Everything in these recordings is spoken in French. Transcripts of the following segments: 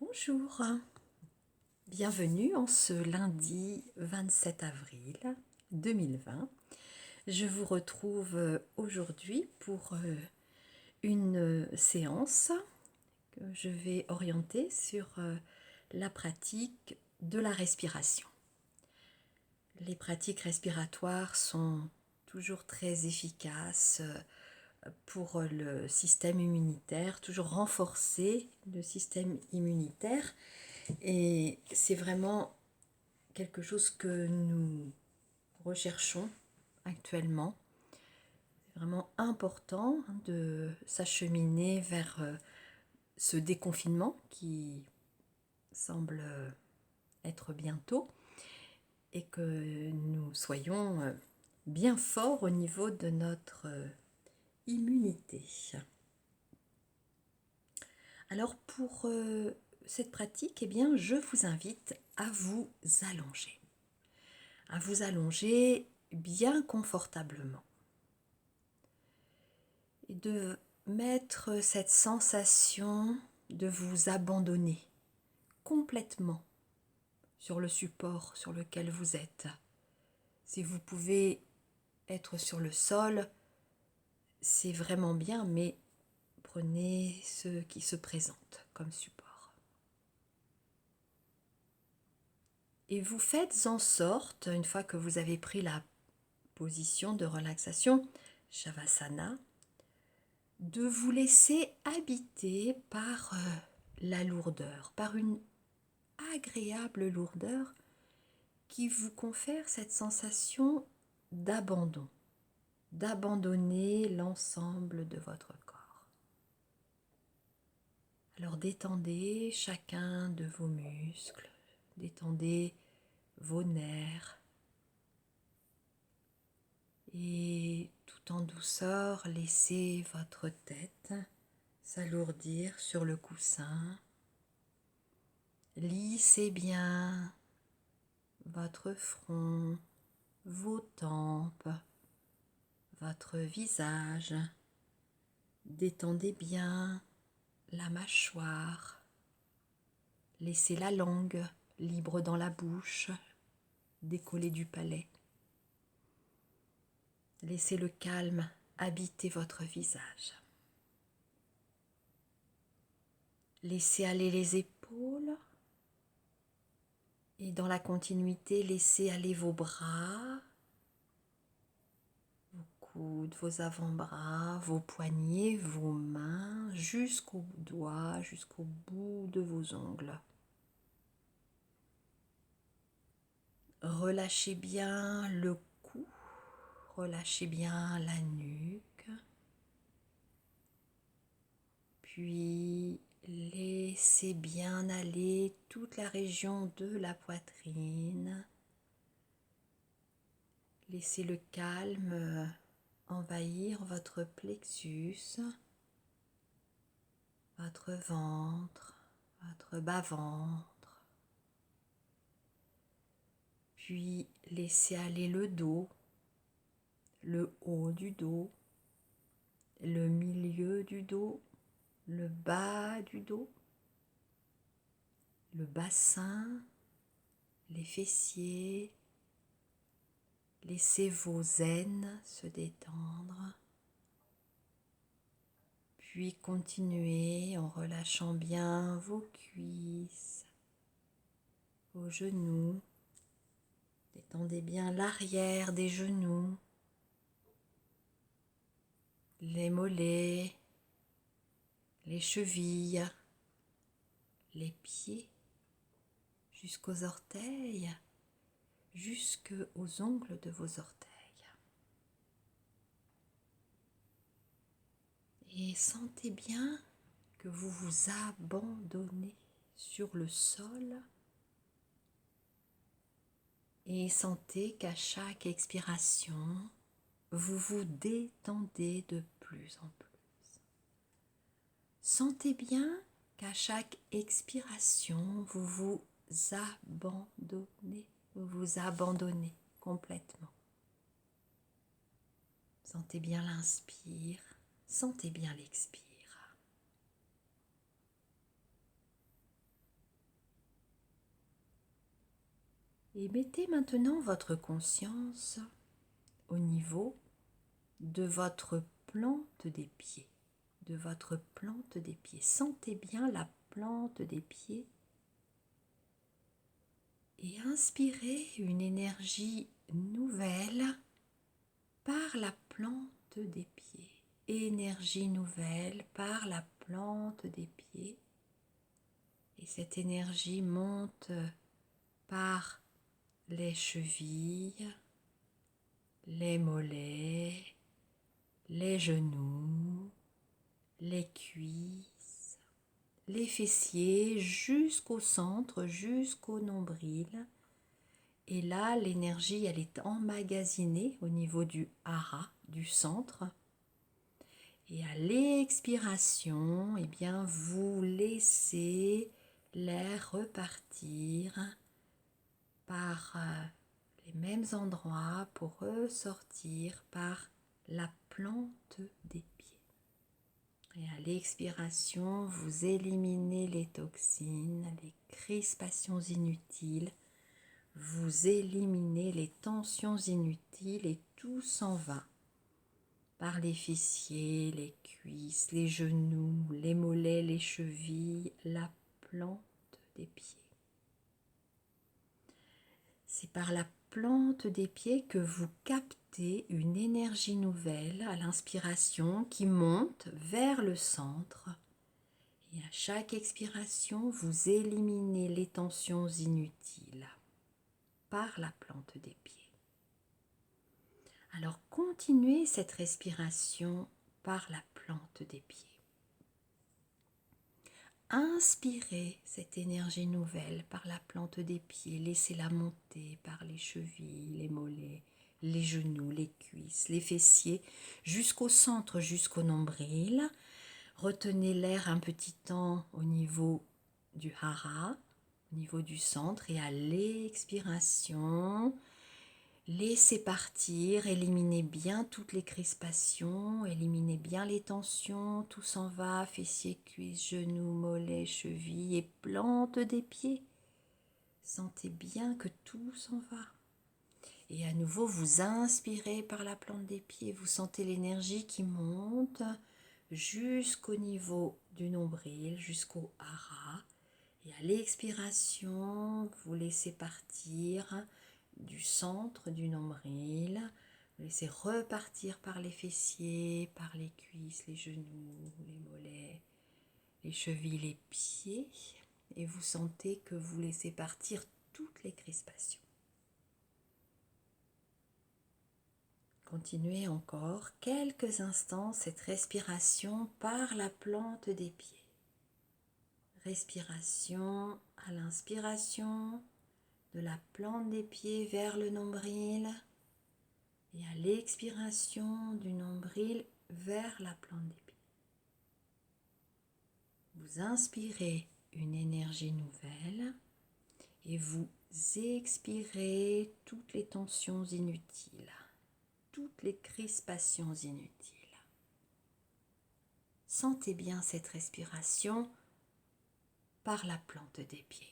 Bonjour, bienvenue en ce lundi 27 avril 2020. Je vous retrouve aujourd'hui pour une séance que je vais orienter sur la pratique de la respiration. Les pratiques respiratoires sont toujours très efficaces pour le système immunitaire, toujours renforcer le système immunitaire. Et c'est vraiment quelque chose que nous recherchons actuellement. C'est vraiment important de s'acheminer vers ce déconfinement qui semble être bientôt et que nous soyons bien forts au niveau de notre immunité. Alors pour cette pratique, eh bien, je vous invite à vous allonger bien confortablement et de mettre cette sensation de vous abandonner complètement sur le support sur lequel vous êtes. Si vous pouvez être sur le sol, c'est vraiment bien, mais prenez ce qui se présente comme support. Et vous faites en sorte, une fois que vous avez pris la position de relaxation, Shavasana, de vous laisser habiter par la lourdeur, par une agréable lourdeur qui vous confère cette sensation d'abandon, d'abandonner l'ensemble de votre corps. Alors détendez chacun de vos muscles, détendez vos nerfs et tout en douceur, laissez votre tête s'alourdir sur le coussin. Lissez bien votre front, vos tempes, votre visage. Détendez bien la mâchoire. Laissez la langue libre dans la bouche, décollée du palais. Laissez le calme habiter votre visage. Laissez aller les épaules et dans la continuité, laissez aller vos bras, vos coudes, vos avant-bras, vos poignets, vos mains, jusqu'aux doigts, jusqu'au bout de vos ongles. Relâchez bien le cou, relâchez bien la nuque, puis laissez bien aller toute la région de la poitrine. Laissez le calme envahir votre plexus, votre ventre, votre bas-ventre. Puis laissez aller le dos, le haut du dos, le milieu du dos, le bas du dos, le bassin, les fessiers. Laissez vos aines se détendre. Puis continuez en relâchant bien vos cuisses, vos genoux. Détendez bien l'arrière des genoux, les mollets, les chevilles, les pieds, jusqu'aux orteils, jusqu'aux ongles de vos orteils. Et sentez bien que vous vous abandonnez sur le sol et sentez qu'à chaque expiration, vous vous détendez de plus en plus. Sentez bien qu'à chaque expiration, vous vous abandonnez complètement. Sentez bien l'inspire, sentez bien l'expire. Et mettez maintenant votre conscience au niveau de votre plante des pieds. De votre plante des pieds. Sentez bien la plante des pieds et inspirez une énergie nouvelle par la plante des pieds. Énergie nouvelle par la plante des pieds. Et cette énergie monte par les chevilles, les mollets, les genoux, les cuisses, les fessiers jusqu'au centre, jusqu'au nombril. Et là, l'énergie, elle est emmagasinée au niveau du hara, du centre. Et à l'expiration, eh bien, vous laissez l'air repartir par les mêmes endroits pour ressortir par la plante des pieds. Et à l'expiration, vous éliminez les toxines, les crispations inutiles, vous éliminez les tensions inutiles et tout s'en va par les fessiers, les cuisses, les genoux, les mollets, les chevilles, la plante des pieds. C'est par la plante des pieds que vous captez une énergie nouvelle à l'inspiration qui monte vers le centre. Et à chaque expiration, vous éliminez les tensions inutiles par la plante des pieds. Alors continuez cette respiration par la plante des pieds. Inspirez cette énergie nouvelle par la plante des pieds, laissez-la monter par les chevilles, les mollets, les genoux, les cuisses, les fessiers, jusqu'au centre, jusqu'au nombril. Retenez l'air un petit temps au niveau du hara, au niveau du centre, et à l'expiration, laissez partir, éliminez bien toutes les crispations, éliminez bien les tensions, tout s'en va, fessiers, cuisses, genoux, mollets, chevilles et plante des pieds. Sentez bien que tout s'en va. Et à nouveau, vous inspirez par la plante des pieds, vous sentez l'énergie qui monte jusqu'au niveau du nombril, jusqu'au hara. Et à l'expiration, vous laissez partir du centre du nombril, vous laissez repartir par les fessiers, par les cuisses, les genoux, les mollets, les chevilles, les pieds, et vous sentez que vous laissez partir toutes les crispations. Continuez encore quelques instants cette respiration par la plante des pieds. Respiration à l'inspiration de la plante des pieds vers le nombril et à l'expiration du nombril vers la plante des pieds. Vous inspirez une énergie nouvelle et vous expirez toutes les tensions inutiles, toutes les crispations inutiles. Sentez bien cette respiration par la plante des pieds.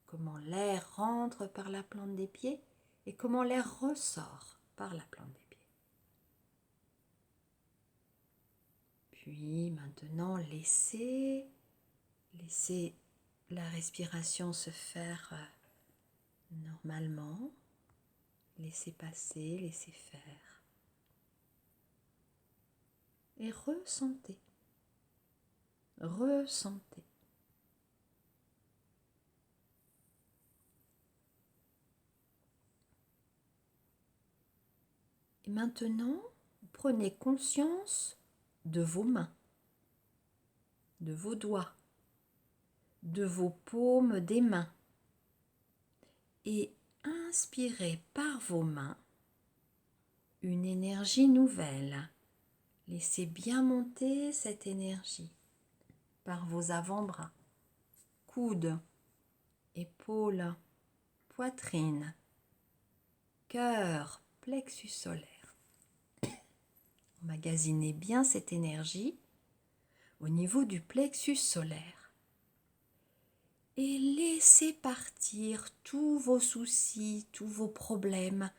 Comment l'air rentre par la plante des pieds et comment l'air ressort par la plante des pieds. Puis maintenant, laissez la respiration se faire normalement. Laissez passer, laissez faire. Et ressentez. Ressentez. Et maintenant, prenez conscience de vos mains, de vos doigts, de vos paumes des mains. Et inspirez par vos mains une énergie nouvelle. Laissez bien monter cette énergie par vos avant-bras, coudes, épaules, poitrine, cœur, plexus solaire. Emmagasinez bien cette énergie au niveau du plexus solaire. et laissez partir tous vos soucis, tous vos problèmes,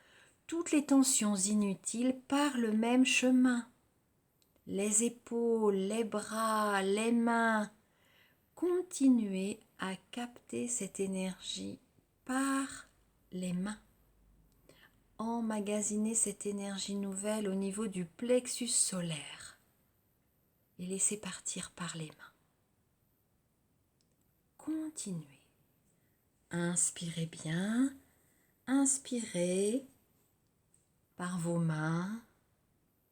toutes les tensions inutiles par le même chemin. Les épaules, les bras, les mains. Continuez à capter cette énergie par les mains. Emmagasinez cette énergie nouvelle au niveau du plexus solaire et laissez partir par les mains. Continuez. Inspirez bien. Inspirez par vos mains,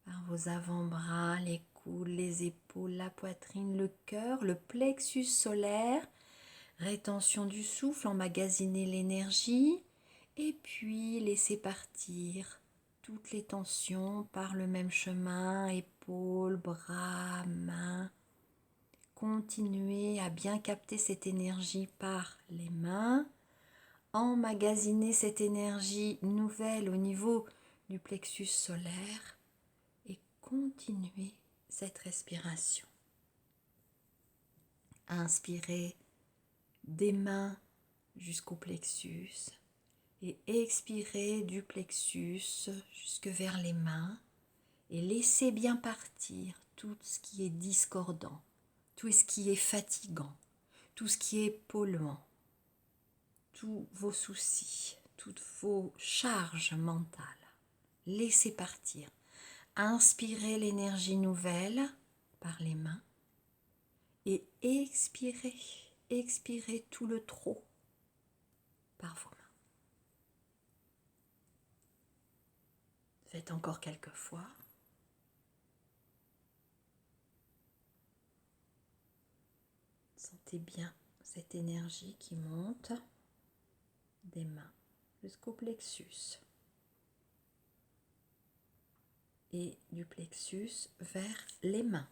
par vos avant-bras, les coudes, les épaules, la poitrine, le cœur, le plexus solaire. Rétention du souffle, emmagasinez l'énergie et puis laissez partir toutes les tensions par le même chemin, épaules, bras, mains. Continuez à bien capter cette énergie par les mains. Emmagasinez cette énergie nouvelle au niveau du plexus solaire et continuez cette respiration. Inspirez des mains jusqu'au plexus et expirez du plexus jusque vers les mains et laissez bien partir tout ce qui est discordant, tout ce qui est fatigant, tout ce qui est polluant, tous vos soucis, toutes vos charges mentales. Laissez partir. Inspirez l'énergie nouvelle par les mains et expirez tout le trop par vos mains. Faites encore quelques fois. Sentez bien cette énergie qui monte des mains jusqu'au plexus et du plexus vers les mains.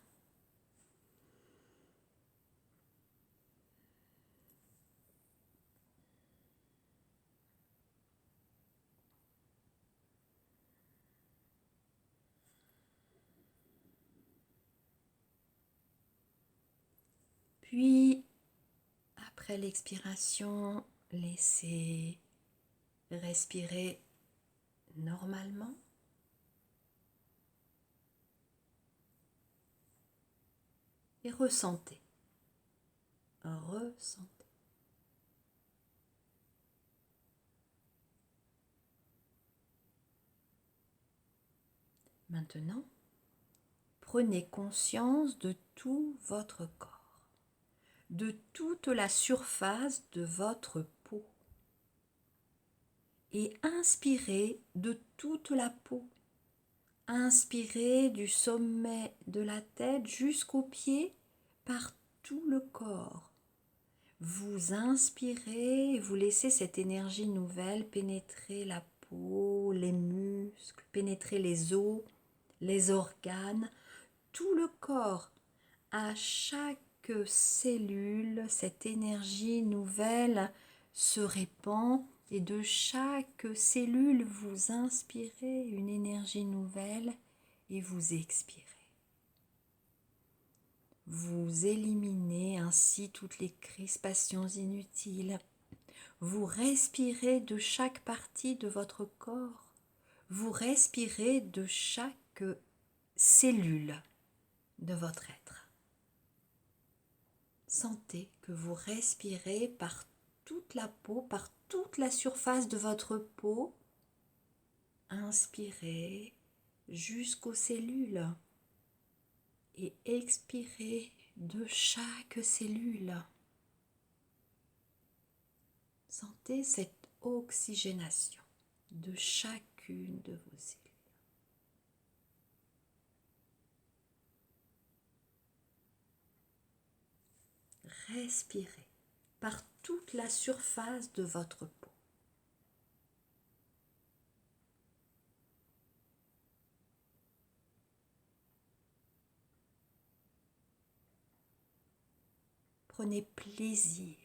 Puis, après l'expiration, laissez respirer normalement. Et ressentez. Ressentez. Maintenant, prenez conscience de tout votre corps, de toute la surface de votre peau. Et inspirez de toute la peau. Inspirez du sommet de la tête jusqu'aux pieds par tout le corps. Vous inspirez et vous laissez cette énergie nouvelle pénétrer la peau, les muscles, pénétrer les os, les organes, tout le corps. À chaque cellule, cette énergie nouvelle se répand et de chaque cellule, vous inspirez une énergie nouvelle et vous expirez. Vous éliminez ainsi toutes les crispations inutiles. Vous respirez de chaque partie de votre corps. Vous respirez de chaque cellule de votre être. Sentez que vous respirez par toute la peau, par toute la surface de votre peau. Inspirez jusqu'aux cellules et expirez de chaque cellule. Sentez cette oxygénation de chacune de vos cellules. Respirez par toute la surface de votre peau. Prenez plaisir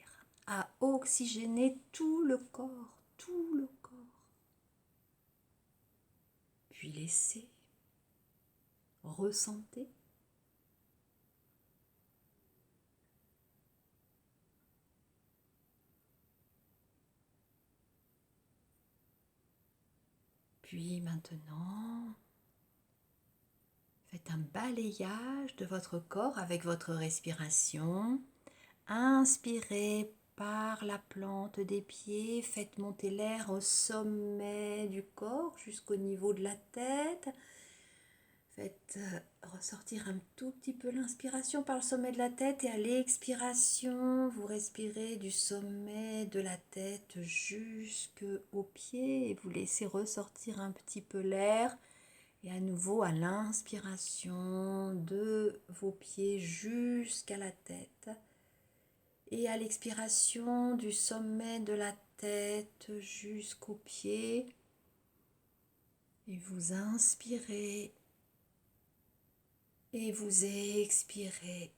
à oxygéner tout le corps, tout le corps. Puis laissez, ressentez. puis maintenant, faites un balayage de votre corps avec votre respiration. Inspirez par la plante des pieds, faites monter l'air au sommet du corps jusqu'au niveau de la tête. Faites ressortir un tout petit peu l'inspiration par le sommet de la tête et à l'expiration, vous respirez du sommet de la tête jusqu'aux pieds et vous laissez ressortir un petit peu l'air. Et à nouveau, à l'inspiration, de vos pieds jusqu'à la tête. Et à l'expiration, du sommet de la tête jusqu'aux pieds. Et vous inspirez. Et vous expirez.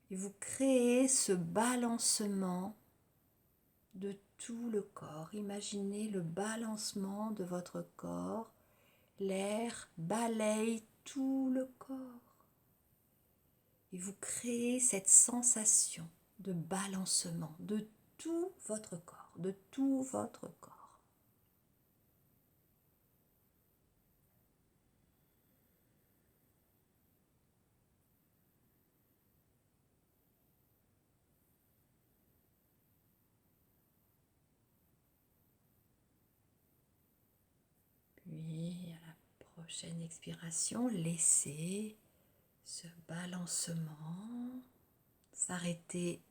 Et vous créez ce balancement de tout le corps. Imaginez le balancement de votre corps. L'air balaye tout le corps. Et vous créez cette sensation de balancement de tout votre corps, de tout votre corps. Puis à la prochaine expiration, laissez ce balancement s'arrêter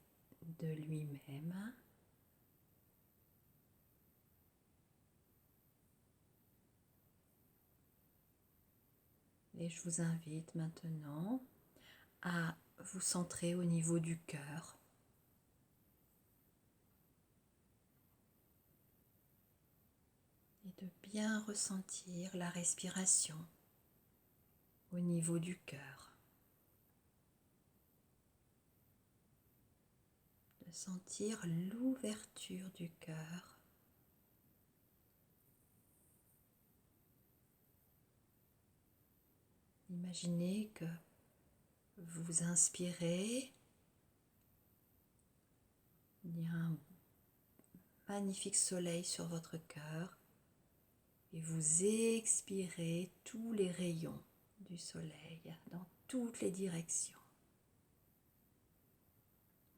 de lui-même. Et je vous invite maintenant à vous centrer au niveau du cœur. Et de bien ressentir la respiration au niveau du cœur. De sentir l'ouverture du cœur. Imaginez que vous inspirez, il y a un magnifique soleil sur votre cœur et vous expirez tous les rayons du soleil dans toutes les directions.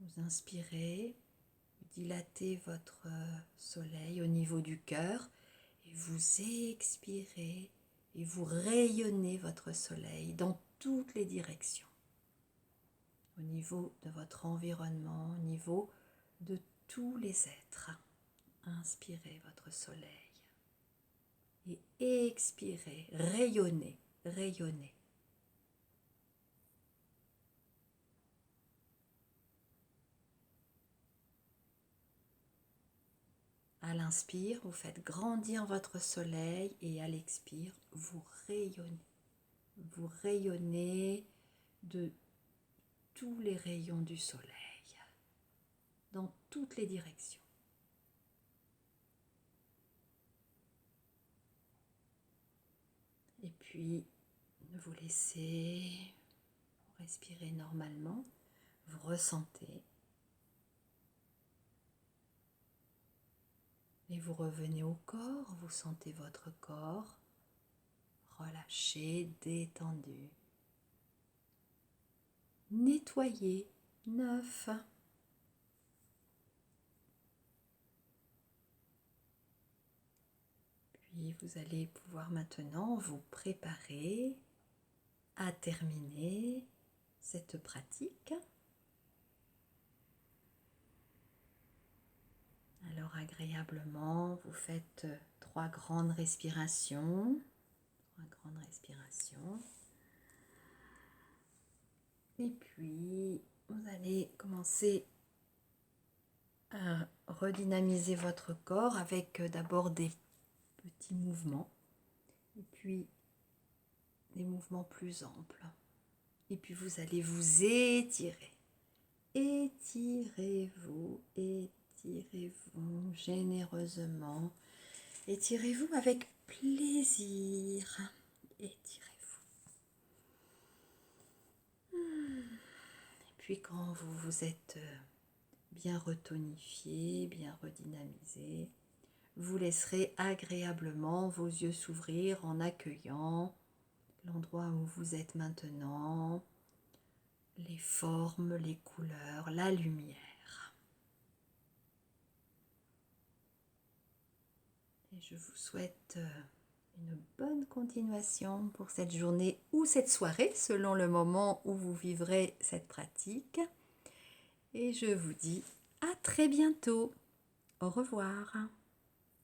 Vous inspirez, vous dilatez votre soleil au niveau du cœur et vous expirez et vous rayonnez votre soleil dans toutes les directions. Au niveau de votre environnement, au niveau de tous les êtres. Inspirez votre soleil et expirez, rayonnez, rayonnez. À l'inspire, vous faites grandir votre soleil et à l'expire, vous rayonnez. Vous rayonnez de tous les rayons du soleil, dans toutes les directions. Et puis, vous laissez respirer normalement, vous ressentez. Et vous revenez au corps, vous sentez votre corps relâché, détendu, nettoyé, neuf. Puis vous allez pouvoir maintenant vous préparer à terminer cette pratique. Alors agréablement, vous faites 3 grandes respirations. 3 grandes respirations. Et puis, vous allez commencer à redynamiser votre corps avec d'abord des petits mouvements et puis des mouvements plus amples. Et puis vous allez vous étirer. Étirez-vous, étirez-vous généreusement. Étirez-vous avec plaisir. Étirez-vous. Et puis quand vous vous êtes bien retonifié, bien redynamisé, vous laisserez agréablement vos yeux s'ouvrir en accueillant l'endroit où vous êtes maintenant, les formes, les couleurs, la lumière. Et je vous souhaite une bonne continuation pour cette journée ou cette soirée, selon le moment où vous vivrez cette pratique. Et je vous dis à très bientôt. Au revoir.